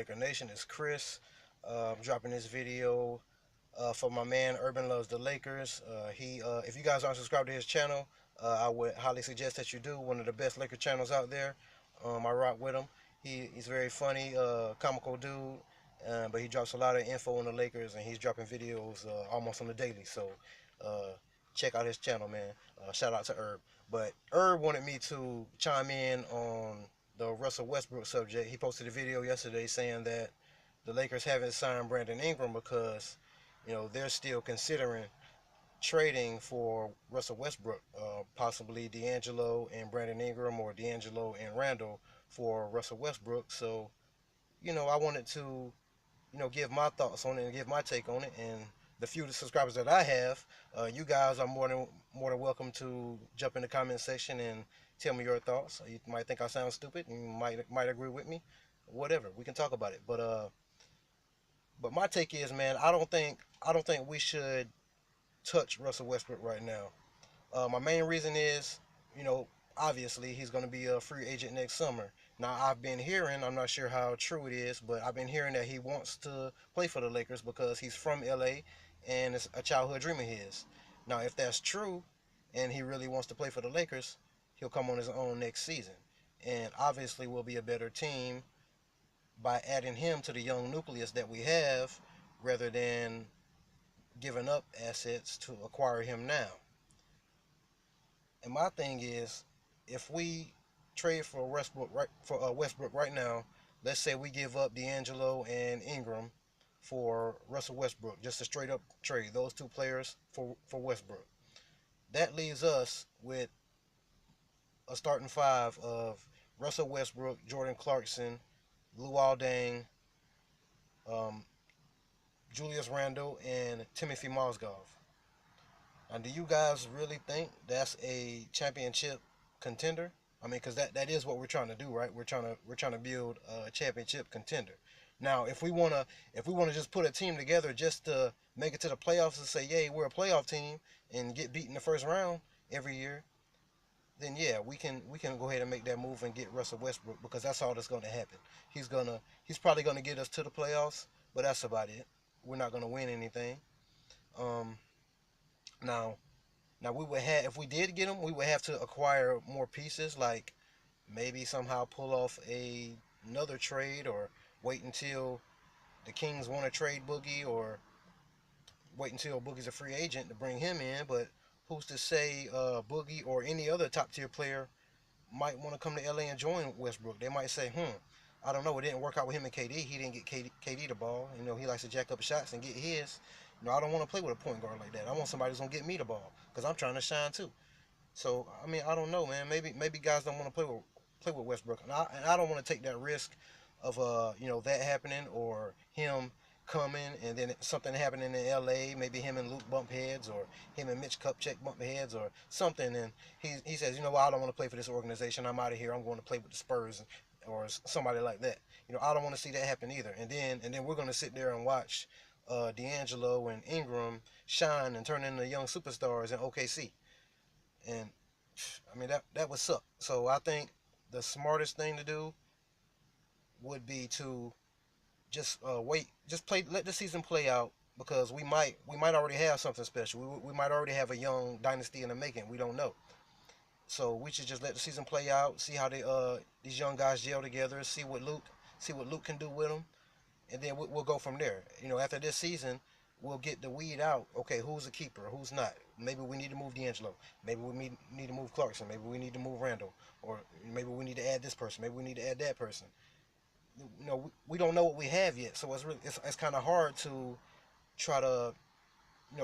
Laker Nation? It's Chris. I'm dropping this video for my man Urban Loves the Lakers. If you guys aren't subscribed to his channel, I would highly suggest that you do. One of the best Laker channels out there. I rock with him. He's very funny, comical dude, but he drops a lot of info on the Lakers, and he's dropping videos almost on the daily. So uh, check out his channel, man. Shout out to Herb. But Herb wanted me to chime in on the Russell Westbrook subject. He posted a video yesterday saying that the Lakers haven't signed Brandon Ingram because, they're still considering trading for Russell Westbrook, possibly D'Angelo and Brandon Ingram, or D'Angelo and Randall for Russell Westbrook. So, I wanted to, give my thoughts on it and give my take on it. And the few subscribers that I have, you guys are more than welcome to jump in the comment section and tell me your thoughts. You might think I sound stupid, and you might agree with me. Whatever, we can talk about it. But my take is, man, I don't think we should touch Russell Westbrook right now. My main reason is, you know, obviously he's going to be a free agent next summer. Now, I've been hearing, I'm not sure how true it is, but I've been hearing that he wants to play for the Lakers because he's from LA and it's a childhood dream of his. Now, if that's true and he really wants to play for the Lakers, he'll come on his own next season. And obviously, we'll be a better team by adding him to the young nucleus that we have rather than giving up assets to acquire him now. And my thing is, if we trade for Westbrook right now, let's say we give up D'Angelo and Ingram for Russell Westbrook, just a straight up trade, those two players for Westbrook. That leaves us with a starting five of Russell Westbrook, Jordan Clarkson, Luol Deng, um, Julius Randle, and Timothy Mozgov. Now, do you guys really think that's a championship contender? I mean, because that is what we're trying to do, right? We're trying to build a championship contender. Now, if we wanna just put a team together just to make it to the playoffs and say, "Yay, we're a playoff team," and get beat in the first round every year, then yeah, we can go ahead and make that move and get Russell Westbrook because that's all that's going to happen. He's probably going to get us to the playoffs, but that's about it. We're not going to win anything. Um, now Now we would have, if we did get him, we would have to acquire more pieces, like maybe somehow pull off another trade, or wait until the Kings want to trade Boogie, or wait until Boogie's a free agent to bring him in. But who's to say Boogie or any other top tier player might want to come to LA and join Westbrook? They might say, I don't know, it didn't work out with him and KD. He didn't get KD the ball. He likes to jack up shots and get his. I don't want to play with a point guard like that. I want somebody who's gonna get me the ball because I'm trying to shine too. So I mean, I don't know, man. Maybe guys don't want to play with Westbrook, and I don't want to take that risk of that happening, or him coming and then something happening in LA. Maybe him and Luke bump heads, or him and Mitch Kupchak bump heads, or something. And he says, what, I don't want to play for this organization. I'm out of here. I'm going to play with the Spurs, or somebody like that. I don't want to see that happen either. And then we're going to sit there and watch D'Angelo and Ingram shine and turn into young superstars in OKC. And I mean, that would suck. So I think the smartest thing to do would be to just wait, let the season play out, because we might already have something special. We might already have a young dynasty in the making. We don't know. So we should just let the season play out, see how these young guys gel together, see what Luke can do with them, and then we'll go from there. After this season, we'll get the weed out. Okay, who's a keeper, who's not? Maybe we need to move D'Angelo. Maybe we need to move Clarkson. Maybe we need to move Randall, or maybe we need to add this person. Maybe we need to add that person. We don't know what we have yet, so it's kind of hard to try to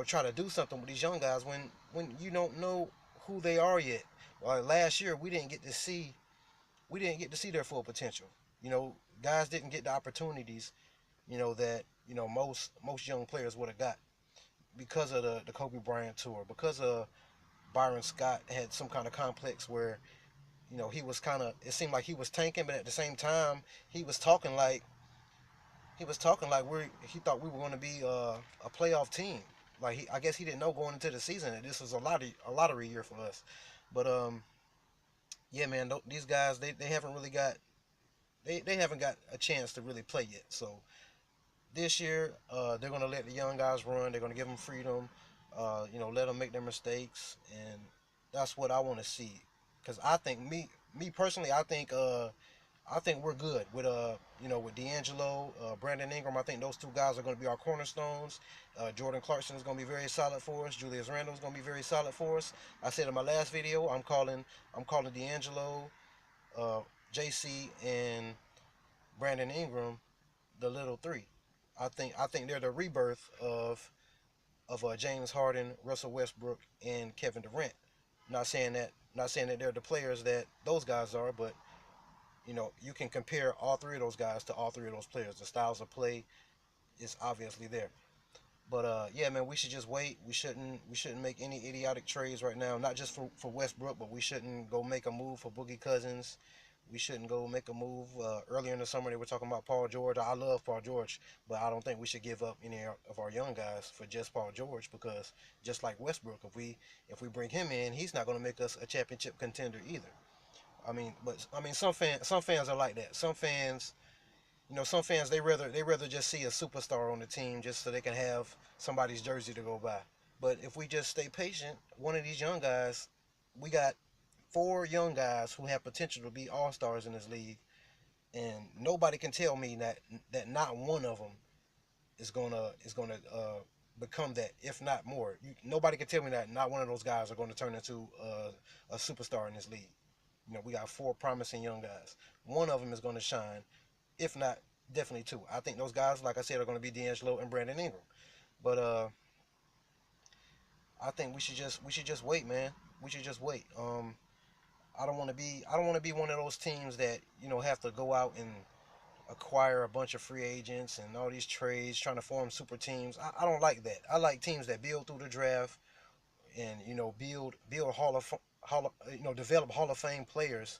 try to do something with these young guys when you don't know who they are yet. Last year we didn't get to see their full potential. Guys didn't get the opportunities that most young players would have got because of the Kobe Bryant tour, because Byron Scott had some kind of complex where he was it seemed like he was tanking, but at the same time he was talking like he thought we were going to be a playoff team. Like, I guess he didn't know going into the season that this was a lottery year for us. But yeah, man, these guys, they they haven't got a chance to really play yet. So this year, they're gonna let the young guys run. They're gonna give them freedom. Let them make their mistakes, and that's what I want to see. Cause I think me personally, I think we're good with with D'Angelo, Brandon Ingram. I think those two guys are going to be our cornerstones. Jordan Clarkson is going to be very solid for us. Julius Randle is going to be very solid for us. I said in my last video, I'm calling D'Angelo, uh, JC, and Brandon Ingram the little three. I think they're the rebirth of James Harden, Russell Westbrook, and Kevin Durant. Not saying that they're the players that those guys are, but you can compare all three of those guys to all three of those players. The styles of play is obviously there. But yeah, man, we should just wait. We shouldn't make any idiotic trades right now. Not just for Westbrook, but we shouldn't go make a move for Boogie Cousins. We shouldn't go make a move. Earlier in the summer, they were talking about Paul George. I love Paul George, but I don't think we should give up any of our young guys for just Paul George because just like Westbrook, if we bring him in, he's not going to make us a championship contender either. But some fans are like that. Some fans they rather just see a superstar on the team just so they can have somebody's jersey to go by. But if we just stay patient, one of these young guys, we got four young guys who have potential to be all stars in this league, and nobody can tell me that not one of them is gonna become that, if not more. Nobody can tell me that not one of those guys are going to turn into a superstar in this league. We got four promising young guys. One of them is going to shine, if not definitely two. I think those guys, like I said, are going to be D'Angelo and Brandon Ingram. But I think we should just wait, man. We should just wait. I don't want to be one of those teams that have to go out and acquire a bunch of free agents and all these trades trying to form super teams. I don't like that. I like teams that build through the draft and build develop Hall of Fame players.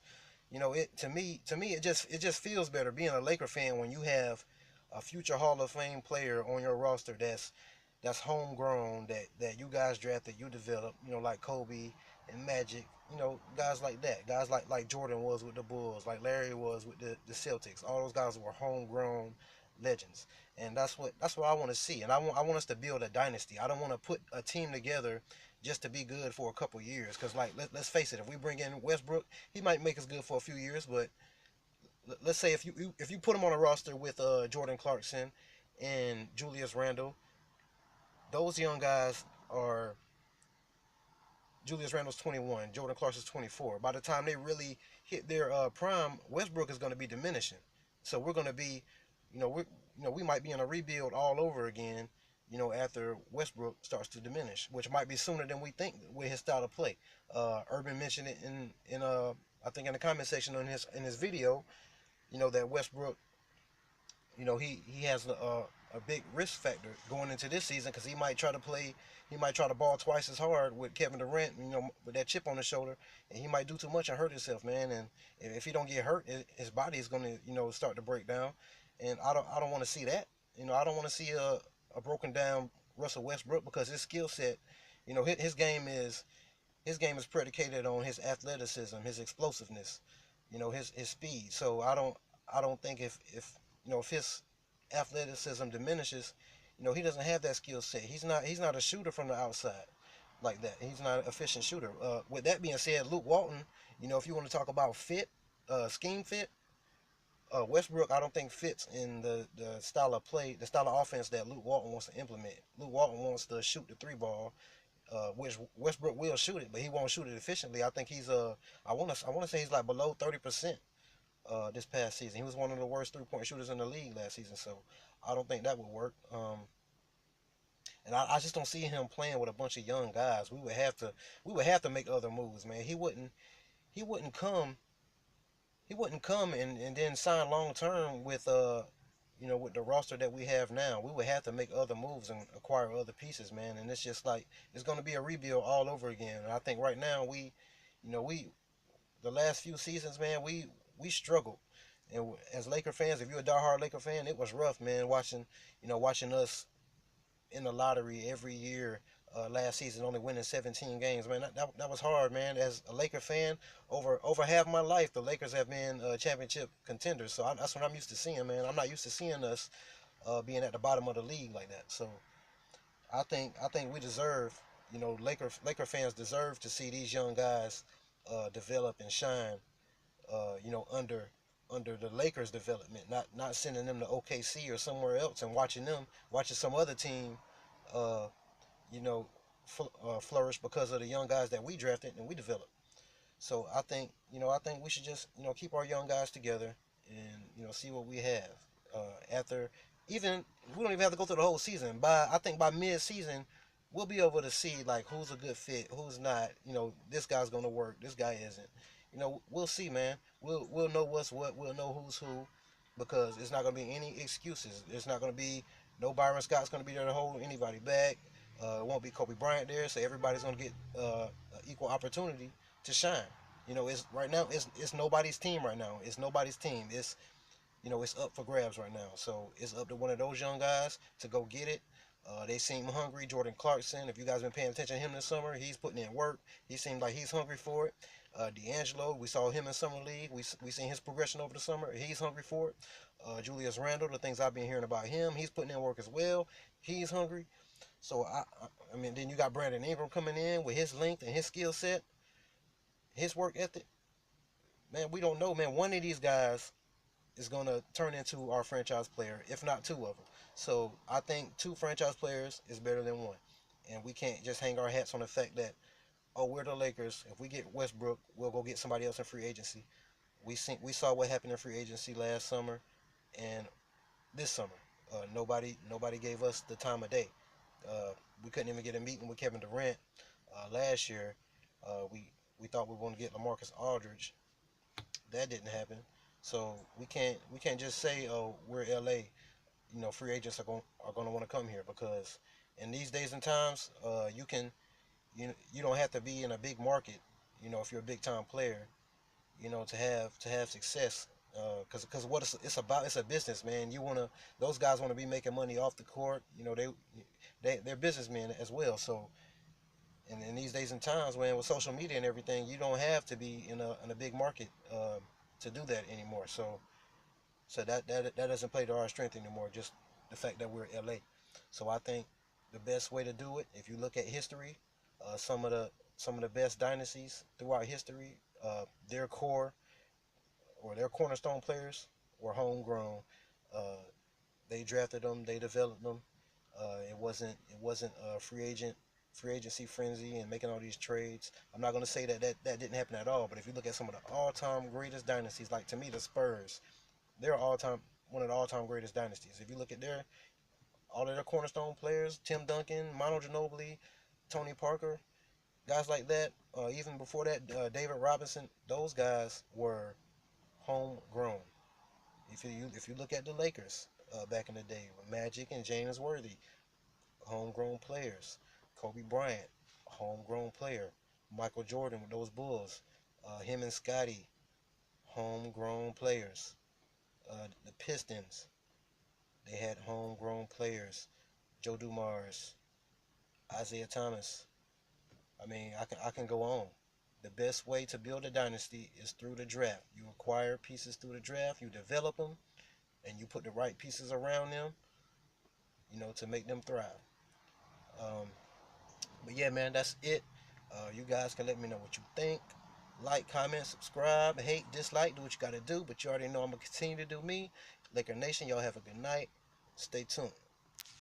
It to me it just feels better being a Laker fan when you have a future Hall of Fame player on your roster that's homegrown, that you guys drafted, you developed, like Kobe and Magic, guys like that, guys like Jordan was with the Bulls, like Larry was with the Celtics. All those guys were homegrown legends, and that's what I want to see. And I want us to build a dynasty. I don't want to put a team together just to be good for a couple years. Because let's face it, if we bring in Westbrook, he might make us good for a few years, but let's say if you put him on a roster with Jordan Clarkson and Julius Randle, those young guys are Julius Randle's 21, Jordan Clarkson's 24. By the time they really hit their prime, Westbrook is going to be diminishing. So we're going to be, we might be in a rebuild all over again. After Westbrook starts to diminish, which might be sooner than we think with his style of play. Urban mentioned it in I think in the comment section on his video. That Westbrook, he has a big risk factor going into this season because he might try to ball twice as hard with Kevin Durant, with that chip on his shoulder, and he might do too much and hurt himself, man. And if he don't get hurt, his body is going to, start to break down, and I don't want to see that. I don't want to see a broken down Russell Westbrook because his skill set, his game is predicated on his athleticism, his explosiveness, his speed. So I don't think if his athleticism diminishes, he doesn't have that skill set. He's not a shooter from the outside like that. He's not an efficient shooter. With that being said, Luke Walton, if you want to talk about fit, scheme fit, Westbrook I don't think fits in the style of play, the style of offense that Luke Walton wants to implement. Luke Walton wants to shoot the three ball, which Westbrook will shoot it, but he won't shoot it efficiently. I think he's I want to say he's like below 30% this past season. He was one of the worst 3-point shooters in the league last season, so I don't think that would work. And I just don't see him playing with a bunch of young guys. We would have to make other moves, man. He wouldn't come and then sign long term with the roster that we have now. We would have to make other moves and acquire other pieces, man. And it's just like it's going to be a rebuild all over again. And I think right now we the last few seasons, man, we struggled. And as Laker fans, if you're a diehard Laker fan, it was rough, man. Watching us in the lottery every year, last season, only winning 17 games. Man, that was hard, man. As a Laker fan, over half my life, the Lakers have been championship contenders. So that's what I'm used to seeing, man. I'm not used to seeing us being at the bottom of the league like that. So I think we deserve, Laker fans deserve to see these young guys develop and shine, under the Lakers development, not sending them to OKC or somewhere else and watching some other team, uh, you know, flourish because of the young guys that we drafted and we developed. So I think we should just keep our young guys together and see what we have. After even we don't even have to go through the whole season. I think by mid-season we'll be able to see like who's a good fit, who's not. This guy's gonna work, this guy isn't. We'll see, man. We'll know what's what. We'll know who's who, because it's not gonna be any excuses. It's not gonna be no Byron Scott's gonna be there to hold anybody back. It won't be Kobe Bryant there, so everybody's gonna get equal opportunity to shine. It's right now. It's nobody's team right now. It's nobody's team. It's up for grabs right now. So it's up to one of those young guys to go get it. They seem hungry. Jordan Clarkson, if you guys been paying attention to him this summer, he's putting in work. He seemed like he's hungry for it. D'Angelo, we saw him in summer league. We seen his progression over the summer. He's hungry for it. Julius Randle, the things I've been hearing about him, he's putting in work as well. He's hungry. So I mean, then you got Brandon Ingram coming in with his length and his skill set, his work ethic. Man, we don't know, man. One of these guys is going to turn into our franchise player, if not two of them. So I think two franchise players is better than one. And we can't just hang our hats on the fact that, oh, we're the Lakers. If we get Westbrook, we'll go get somebody else in free agency. We saw what happened in free agency last summer and this summer. Nobody gave us the time of day. We couldn't even get a meeting with Kevin Durant last year. We thought we were going to get LaMarcus Aldridge. That didn't happen. So we can't just say, oh, we're LA. Free agents are going to want to come here, because in these days and times, you don't have to be in a big market. If you're a big time player, to have success. Because what it's about, it's a business, man. Those guys want to be making money off the court. They're businessmen as well. So, and in these days and times, man, with social media and everything, you don't have to be in a big market to do that anymore. So that doesn't play to our strength anymore. Just the fact that we're LA. So I think the best way to do it, if you look at history, some of the best dynasties throughout history, their core or their cornerstone players were homegrown. Uh, they drafted them, they developed them. It wasn't a free agency frenzy and making all these trades. I'm not going to say that didn't happen at all, but if you look at some of the all-time greatest dynasties, like to me the Spurs, they're all-time one of the all-time greatest dynasties. If you look at all of their cornerstone players, Tim Duncan, Manu Ginobili, Tony Parker, guys like that, even before that, David Robinson, those guys were homegrown. If you look at the Lakers back in the day with Magic and James Worthy, homegrown players. Kobe Bryant, homegrown player. Michael Jordan with those Bulls, him and Scotty, homegrown players. The Pistons, they had homegrown players. Joe Dumars, Isaiah Thomas. I mean, I can go on. The best way to build a dynasty is through the draft. You acquire pieces through the draft, you develop them, and you put the right pieces around them, to make them thrive. Um, but yeah, man, that's it. You guys can let me know what you think. Like, comment, subscribe, hate, dislike, do what you gotta do. But you already know I'm gonna continue to do me. Laker Nation, y'all have a good night. Stay tuned.